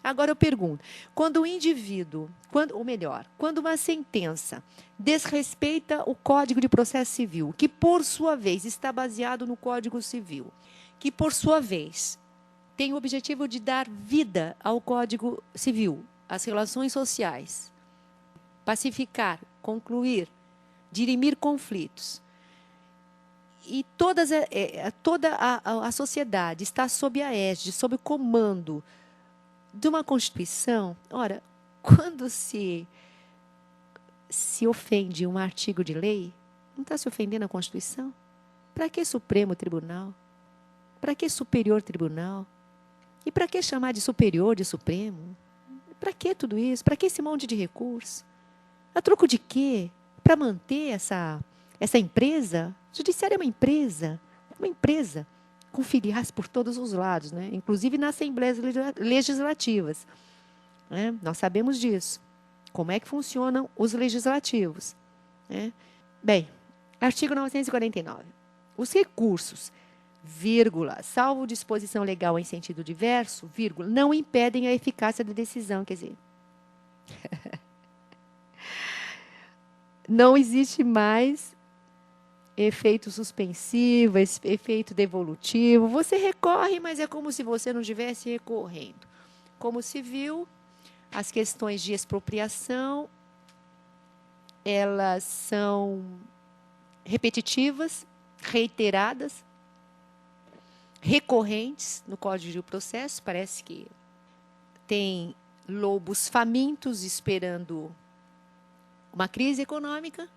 Agora eu pergunto, quando o indivíduo, ou melhor, quando uma sentença desrespeita o Código de Processo Civil, que por sua vez está baseado no Código Civil, que por sua vez tem o objetivo de dar vida ao Código Civil, às relações sociais, pacificar, concluir, dirimir conflitos, e toda a sociedade está sob a égide, sob o comando de uma Constituição. Ora, quando se ofende um artigo de lei, não está se ofendendo a Constituição? Para que Supremo Tribunal? Para que Superior Tribunal? E para que chamar de superior, de Supremo? Para que tudo isso? Para que esse monte de recurso? A troco de quê? Para manter essa empresa? O judiciário é uma empresa com filiais por todos os lados, né? Inclusive nas assembleias legislativas. Né? Nós sabemos disso. Como é que funcionam os legislativos. Né? Bem, artigo 949. Os recursos, vírgula, salvo disposição legal em sentido diverso, vírgula, não impedem a eficácia da decisão. Quer dizer, não existe mais efeito suspensivo, efeito devolutivo. Você recorre, mas é como se você não estivesse recorrendo. Como se viu, as questões de expropriação, elas são repetitivas, reiteradas, recorrentes no Código de Processo. Parece que tem lobos famintos esperando uma crise econômica.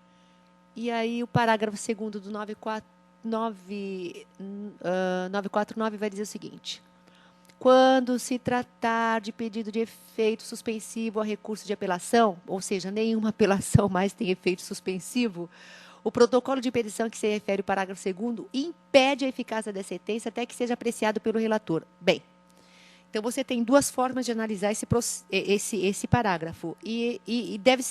E aí o parágrafo 2º do 949 vai dizer o seguinte: quando se tratar de pedido de efeito suspensivo a recurso de apelação, ou seja, nenhuma apelação mais tem efeito suspensivo, o protocolo de petição que se refere ao parágrafo 2º impede a eficácia da sentença até que seja apreciado pelo relator. Bem, então você tem duas formas de analisar esse parágrafo e deve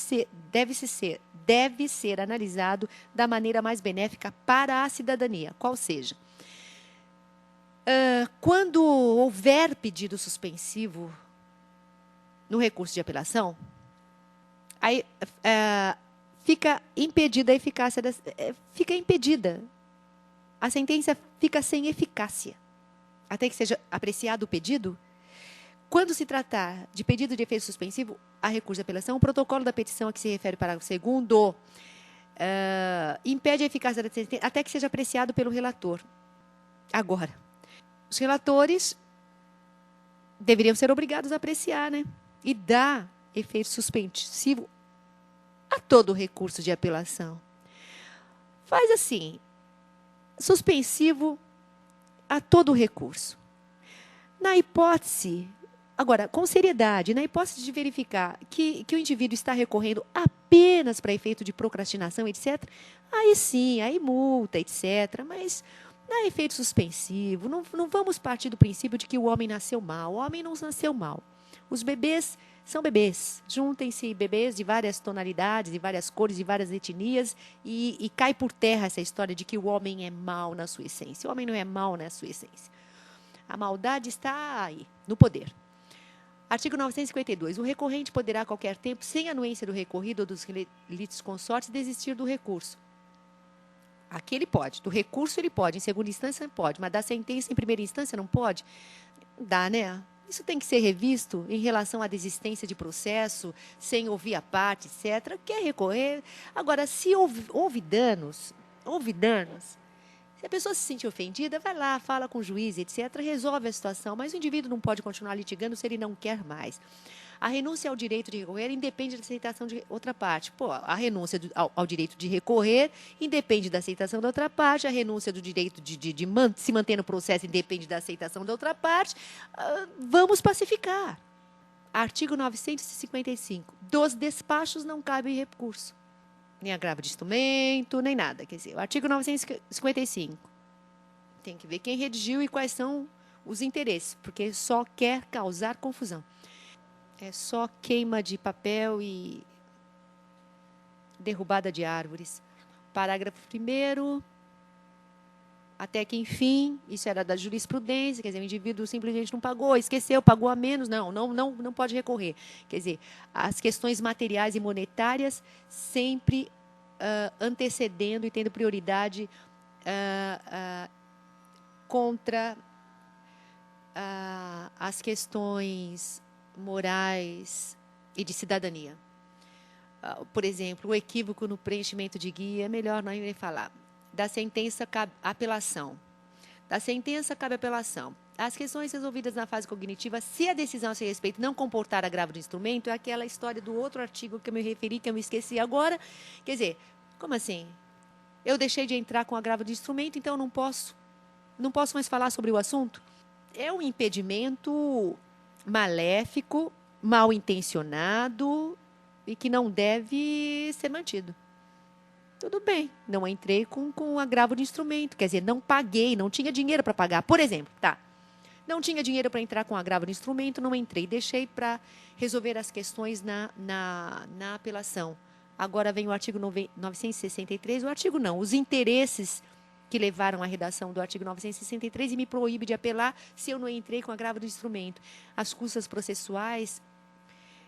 ser analisado da maneira mais benéfica para a cidadania, qual seja. Quando houver pedido suspensivo no recurso de apelação, aí fica impedida a eficácia, fica impedida. A sentença fica sem eficácia até que seja apreciado o pedido. Quando se tratar de pedido de efeito suspensivo a recurso de apelação, o protocolo da petição a que se refere o parágrafo 2º impede a eficácia da sentença até que seja apreciado pelo relator. Agora, os relatores deveriam ser obrigados a apreciar, né? E dar efeito suspensivo a todo recurso de apelação. Faz assim, suspensivo a todo recurso. Na hipótese, agora, com seriedade, na hipótese de verificar que o indivíduo está recorrendo apenas para efeito de procrastinação, etc., aí sim, aí multa, etc., mas não efeito suspensivo. Não vamos partir do princípio de que o homem nasceu mal. O homem não nasceu mal. Os bebês são bebês. Juntem-se bebês de várias tonalidades, de várias cores, de várias etnias, e cai por terra essa história de que o homem é mau na sua essência. O homem não é mau na sua essência. A maldade está aí, no poder. Artigo 952. O recorrente poderá, a qualquer tempo, sem anuência do recorrido ou dos litisconsortes, desistir do recurso. Aqui ele pode. Do recurso ele pode. Em segunda instância pode. Mas da sentença em primeira instância não pode? Dá, né? Isso tem que ser revisto em relação à desistência de processo, sem ouvir a parte, etc. Quer recorrer? Agora, se houve danos, se a pessoa se sentir ofendida, vai lá, fala com o juiz, etc., resolve a situação, mas o indivíduo não pode continuar litigando se ele não quer mais. A renúncia ao direito de recorrer independe da aceitação de outra parte. Pô, a renúncia ao direito de recorrer independe da aceitação da outra parte, a renúncia do direito de se manter no processo independe da aceitação da outra parte. Vamos pacificar. Artigo 955. Dos despachos não cabe recurso. Nem agravo de instrumento, nem nada. Quer dizer, o artigo 955. Tem que ver quem redigiu e quais são os interesses, porque só quer causar confusão. É só queima de papel e derrubada de árvores. Parágrafo 1º, Até que, enfim, isso era da jurisprudência, quer dizer, o indivíduo simplesmente não pagou, esqueceu, pagou a menos, não pode recorrer. Quer dizer, as questões materiais e monetárias sempre antecedendo e tendo prioridade contra as questões morais e de cidadania. Por exemplo, o equívoco no preenchimento de guia, é melhor não nem falar. Da sentença cabe apelação. Da sentença cabe apelação. As questões resolvidas na fase cognitiva, se a decisão a seu respeito não comportar agravo do instrumento, é aquela história do outro artigo que eu me referi, que eu me esqueci agora. Quer dizer, como assim? Eu deixei de entrar com agravo de instrumento, então eu não posso mais falar sobre o assunto? É um impedimento maléfico, mal intencionado e que não deve ser mantido. Tudo bem, não entrei com agravo de instrumento, quer dizer, não paguei, não tinha dinheiro para pagar. Por exemplo, não tinha dinheiro para entrar com agravo de instrumento, não entrei, deixei para resolver as questões na apelação. Agora vem o artigo 963, o artigo não, os interesses que levaram à redação do artigo 963 e me proíbe de apelar se eu não entrei com agravo de instrumento. As custas processuais,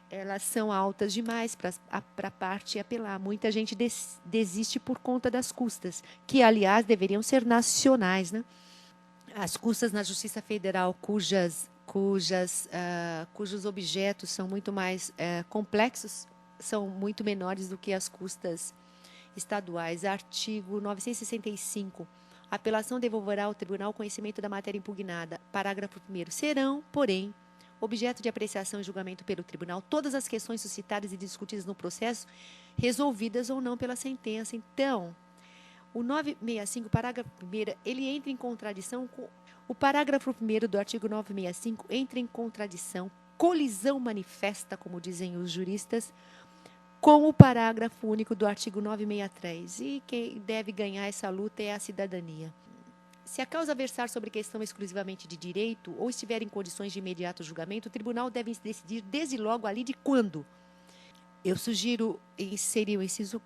elas são altas demais para a parte apelar. Muita gente desiste por conta das custas, que, aliás, deveriam ser nacionais, né? As custas na Justiça Federal, cujos objetos são muito mais complexos, são muito menores do que as custas estaduais. Artigo 965. A apelação devolverá ao tribunal o conhecimento da matéria impugnada. Parágrafo 1º. Serão, porém, objeto de apreciação e julgamento pelo tribunal todas as questões suscitadas e discutidas no processo, resolvidas ou não pela sentença. Então, o 965, parágrafo 1º, ele entra em contradição com... O parágrafo 1º do artigo 965 entra em contradição, colisão manifesta, como dizem os juristas, com o parágrafo único do artigo 963. E quem deve ganhar essa luta é a cidadania. Se a causa versar sobre questão exclusivamente de direito ou estiver em condições de imediato julgamento, o tribunal deve decidir desde logo ali de quando. Eu sugiro inserir o inciso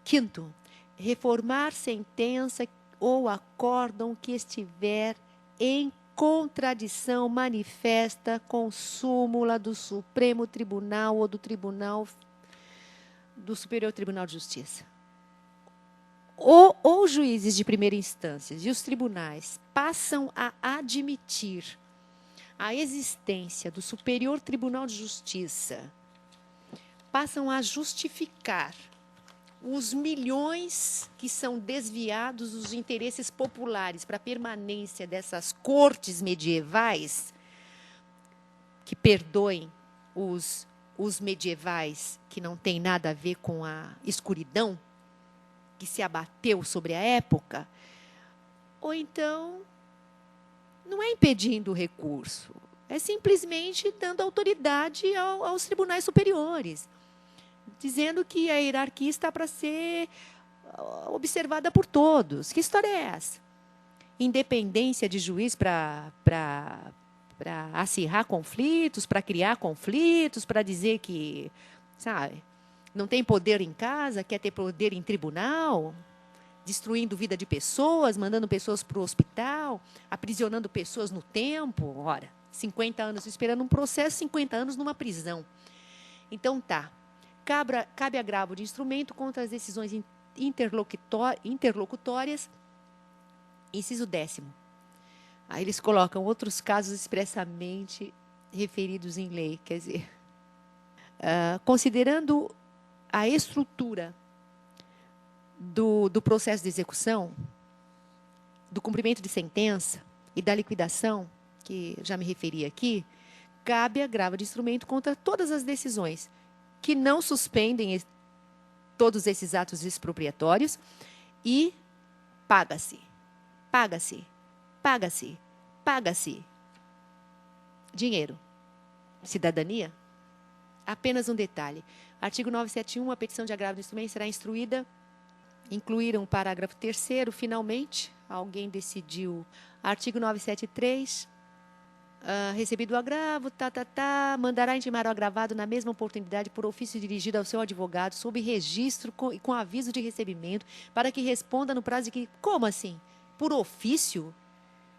5º, reformar sentença ou acórdão que estiver em contradição manifesta com súmula do Supremo Tribunal ou do Superior Tribunal de Justiça. Ou juízes de primeira instância e os tribunais passam a admitir a existência do Superior Tribunal de Justiça, passam a justificar os milhões que são desviados dos interesses populares para a permanência dessas cortes medievais, que perdoem os medievais que não têm nada a ver com a escuridão, que se abateu sobre a época, ou então não é impedindo o recurso, é simplesmente dando autoridade aos tribunais superiores, dizendo que a hierarquia está para ser observada por todos. Que história é essa? Independência de juiz para acirrar conflitos, para criar conflitos, para dizer que, sabe, não tem poder em casa, quer ter poder em tribunal, destruindo vida de pessoas, mandando pessoas para o hospital, aprisionando pessoas no tempo. Ora, 50 anos esperando um processo, 50 anos numa prisão. Então, cabe agravo de instrumento contra as decisões interlocutórias. Inciso 10º. Aí eles colocam outros casos expressamente referidos em lei. Quer dizer, considerando a estrutura do processo de execução, do cumprimento de sentença e da liquidação, que já me referi aqui, cabe agravo de instrumento contra todas as decisões que não suspendem todos esses atos expropriatórios e paga-se dinheiro. Cidadania? Apenas um detalhe. Artigo 971, a petição de agravo de instrumento será instruída. Incluíram o parágrafo 3º, finalmente. Alguém decidiu. Artigo 973. Recebido o agravo, mandará intimar o agravado na mesma oportunidade por ofício dirigido ao seu advogado, sob registro e com aviso de recebimento, para que responda no prazo de que... Como assim? por ofício,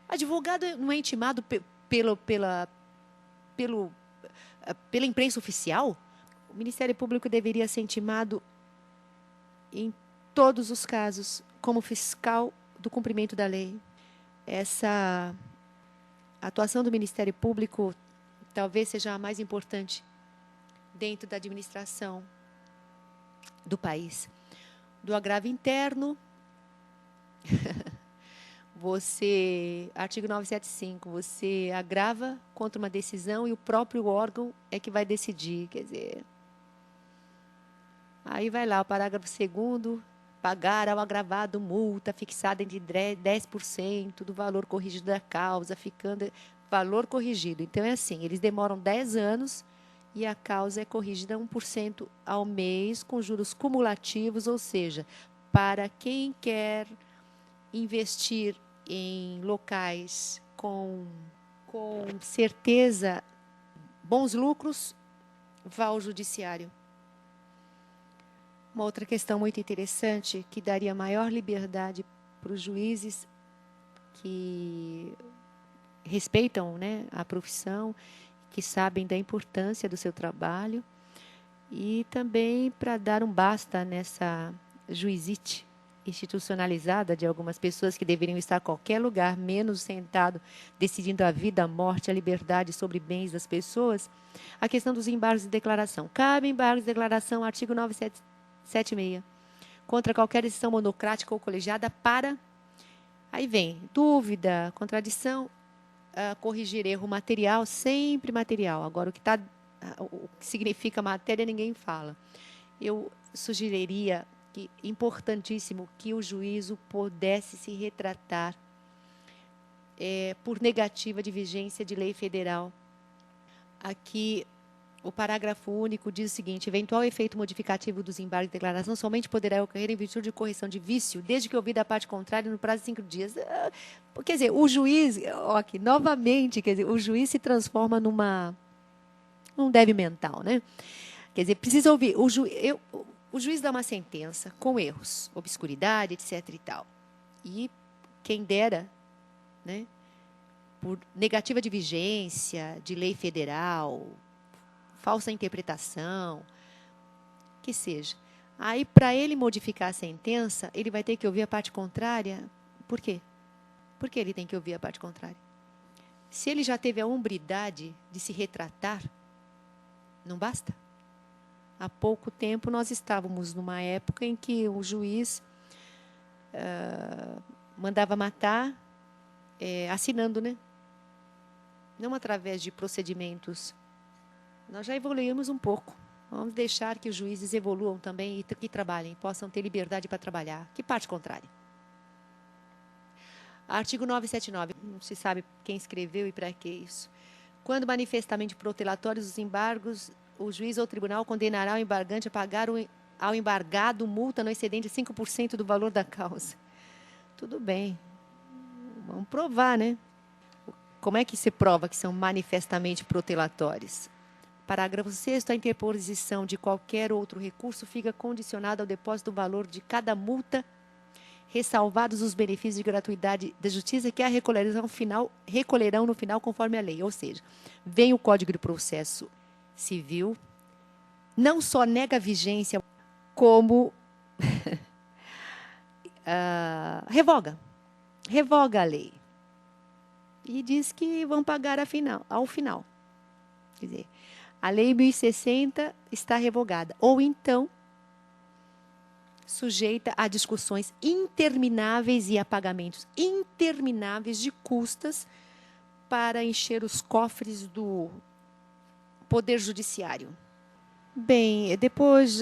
advogado não é intimado pela imprensa oficial? O Ministério Público deveria ser intimado em todos os casos como fiscal do cumprimento da lei. Essa atuação do Ministério Público talvez seja a mais importante dentro da administração do país. Do agravo interno, artigo 975, você agrava contra uma decisão e o próprio órgão é que vai decidir. Quer dizer, aí vai lá o parágrafo 2º, pagar ao agravado multa fixada entre 10% do valor corrigido da causa, ficando valor corrigido. Então, é assim, eles demoram 10 anos e a causa é corrigida 1% ao mês, com juros cumulativos, ou seja, para quem quer investir em locais com certeza, bons lucros, vá ao judiciário. Uma outra questão muito interessante, que daria maior liberdade para os juízes que respeitam, né, a profissão, que sabem da importância do seu trabalho, e também para dar um basta nessa juizite institucionalizada de algumas pessoas que deveriam estar em qualquer lugar, menos sentado, decidindo a vida, a morte, a liberdade sobre bens das pessoas. A questão dos embargos de declaração. Cabe embargos de declaração, artigo 976, contra qualquer decisão monocrática ou colegiada para... Aí vem dúvida, contradição, corrigir erro material, sempre material. Agora, o que significa matéria, ninguém fala. Eu sugeriria que, importantíssimo, que o juízo pudesse se retratar por negativa de vigência de lei federal. Aqui, o parágrafo único diz o seguinte: eventual efeito modificativo dos embargos de declaração somente poderá ocorrer em virtude de correção de vício, desde que ouvida a parte contrária no prazo de 5 dias. Quer dizer, o juiz, aqui, novamente, quer dizer, o juiz se transforma num débil mental, né? Quer dizer, precisa ouvir. O juiz dá uma sentença com erros, obscuridade, etc. e tal. E quem dera, né, por negativa de vigência de lei federal, falsa interpretação, que seja. Aí, para ele modificar a sentença, ele vai ter que ouvir a parte contrária. Por quê? Por que ele tem que ouvir a parte contrária? Se ele já teve a hombridade de se retratar, não basta? Há pouco tempo, nós estávamos numa época em que o juiz mandava matar assinando, né? Não através de procedimentos. Nós já evoluímos um pouco. Vamos deixar que os juízes evoluam também e que trabalhem, possam ter liberdade para trabalhar. Que parte contrária? Artigo 979. Não se sabe quem escreveu e para que isso. Quando manifestamente protelatórios os embargos, o juiz ou o tribunal condenará o embargante a pagar ao embargado multa não excedente de 5% do valor da causa. Tudo bem. Vamos provar, né? Como é que se prova que são manifestamente protelatórios? Parágrafo 6º, a interposição de qualquer outro recurso fica condicionada ao depósito do valor de cada multa, ressalvados os benefícios de gratuidade da justiça que a recolherão no final conforme a lei. Ou seja, vem o Código de Processo Civil, não só nega a vigência, como revoga a lei. E diz que vão pagar ao final. Quer dizer, a Lei 1060 está revogada. Ou então, sujeita a discussões intermináveis e a pagamentos intermináveis de custas para encher os cofres do Poder Judiciário. Bem, depois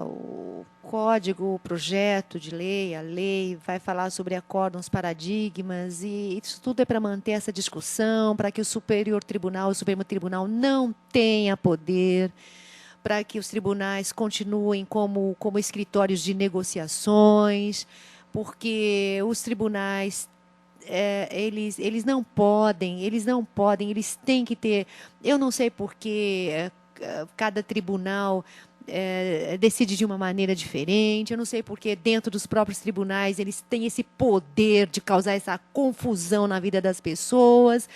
o código, o projeto de lei, a lei, vai falar sobre acórdãos, paradigmas, e isso tudo é para manter essa discussão, para que o Superior Tribunal, o Supremo Tribunal não tenha poder, para que os tribunais continuem como escritórios de negociações, porque os tribunais eles não podem, eles têm que ter, eu não sei por que cada tribunal decide de uma maneira diferente. Eu não sei porque dentro dos próprios tribunais eles têm esse poder de causar essa confusão na vida das pessoas.